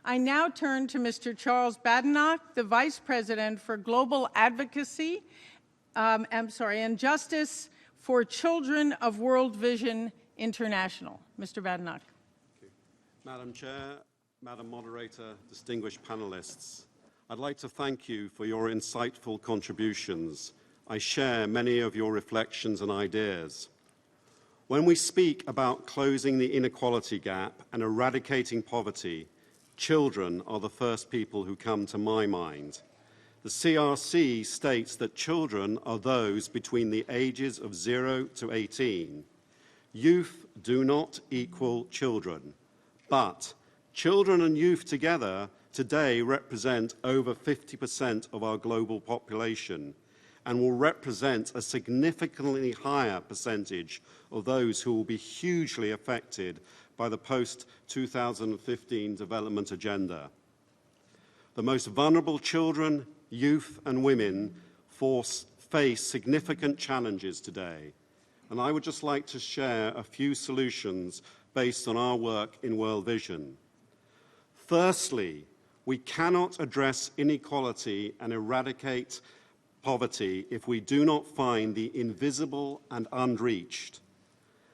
I now turn to Mr. Charles Badenoch, the Vice President for Global Advocacy, and Justice for Children of World Vision International. Mr. Badenoch. Madam Chair, Madam Moderator, distinguished panelists, I'd like to thank you for your insightful contributions. I share many of your reflections and ideas. When we speak about closing the inequality gap and eradicating poverty, children are the first people who come to my mind. The CRC states that children are those between the ages of 0 to 18. Youth do not equal children, but children and youth together today represent over 50% of our global population and will represent a significantly higher percentage of those who will be hugely affected by the post-2015 development agenda. The most vulnerable children, youth and women face significant challenges today, and I would just like to share a few solutions based on our work in World Vision. Firstly, we cannot address inequality and eradicate poverty if we do not find the invisible and unreached.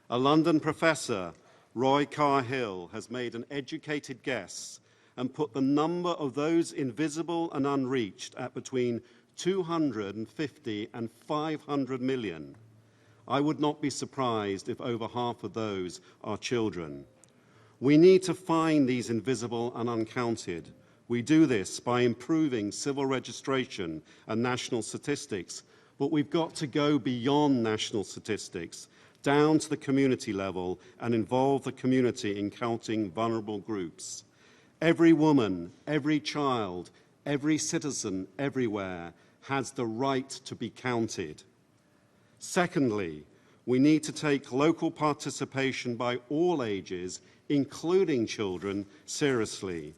A London professor, Roy Carhill, has made an educated guess and put the number of those invisible and unreached at between 250 and 500 million. I would not be surprised if over half of those are children. We need to find these invisible and uncounted. We do this by improving civil registration and national statistics, but we've got to go beyond national statistics, down to the community level, and involve the community in counting vulnerable groups. Every woman, every child, every citizen everywhere has the right to be counted. Secondly, we need to take local participation by all ages, including children, seriously.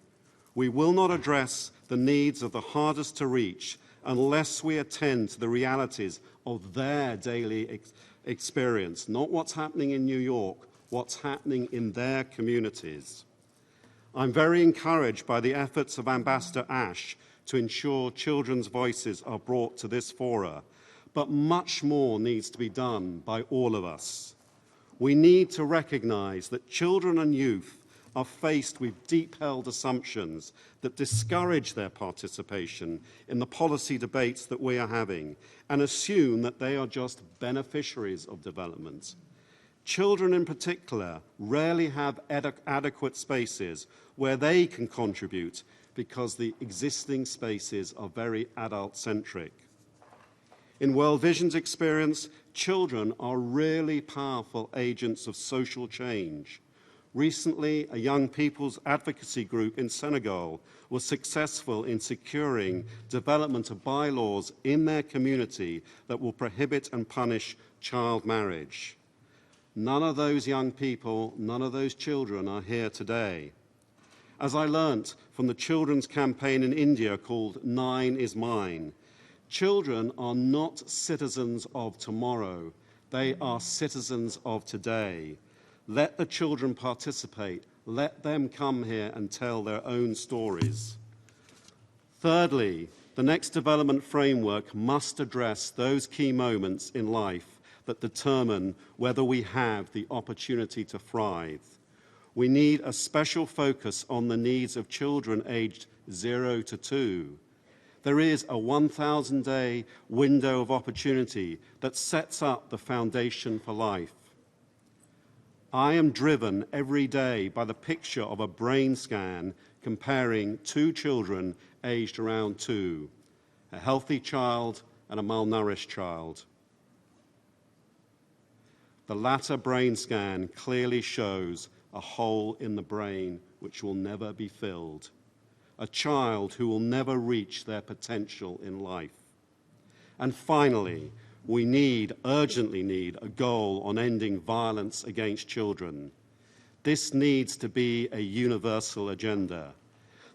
We will not address the needs of the hardest to reach unless we attend to the realities of their daily experience, not what's happening in New York, what's happening in their communities. I'm very encouraged by the efforts of Ambassador Ash to ensure children's voices are brought to this fora, but much more needs to be done by all of us. We need to recognize that children and youth are faced with deep-held assumptions that discourage their participation in the policy debates that we are having and assume that they are just beneficiaries of development. Children in particular rarely have adequate spaces where they can contribute because the existing spaces are very adult-centric. In World Vision's experience, children are really powerful agents of social change. Recently, a young people's advocacy group in Senegal was successful in securing development of bylaws in their community that will prohibit and punish child marriage. None of those young people, none of those children are here today. As I learnt from the children's campaign in India called 9 is Mine, children are not citizens of tomorrow, they are citizens of today. Let the children participate. Let them come here and tell their own stories. Thirdly, the next development framework must address those key moments in life that determine whether we have the opportunity to thrive. We need a special focus on the needs of children aged 0 to 2. There is a 1,000-day window of opportunity that sets up the foundation for life. I am driven every day by the picture of a brain scan comparing two children aged around 2, a healthy child and a malnourished child. The latter brain scan clearly shows a hole in the brain which will never be filled, a child who will never reach their potential in life. And finally, we urgently need a goal on ending violence against children. This needs to be a universal agenda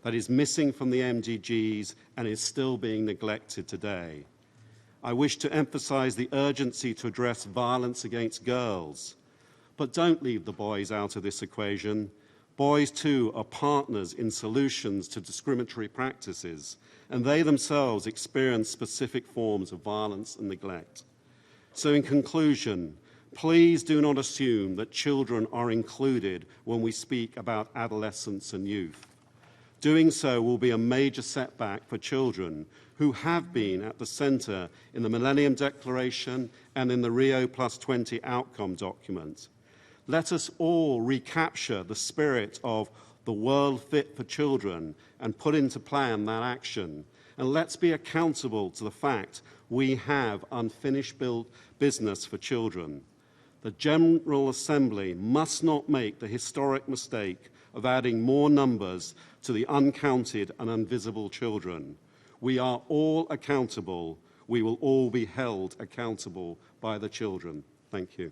that is missing from the MDGs and is still being neglected today. I wish to emphasize the urgency to address violence against girls, but don't leave the boys out of this equation. Boys, too, are partners in solutions to discriminatory practices, and they themselves experience specific forms of violence and neglect. So in conclusion, please do not assume that children are included when we speak about adolescence and youth. Doing so will be a major setback for children who have been at the centre in the Millennium Declaration and in the Rio+20 outcome document. Let us all recapture the spirit of the world fit for children and put into plan that action. And let's be accountable to the fact we have unfinished business for children. The General Assembly must not make the historic mistake of adding more numbers to the uncounted and invisible children. We are all accountable. We will all be held accountable by the children. Thank you.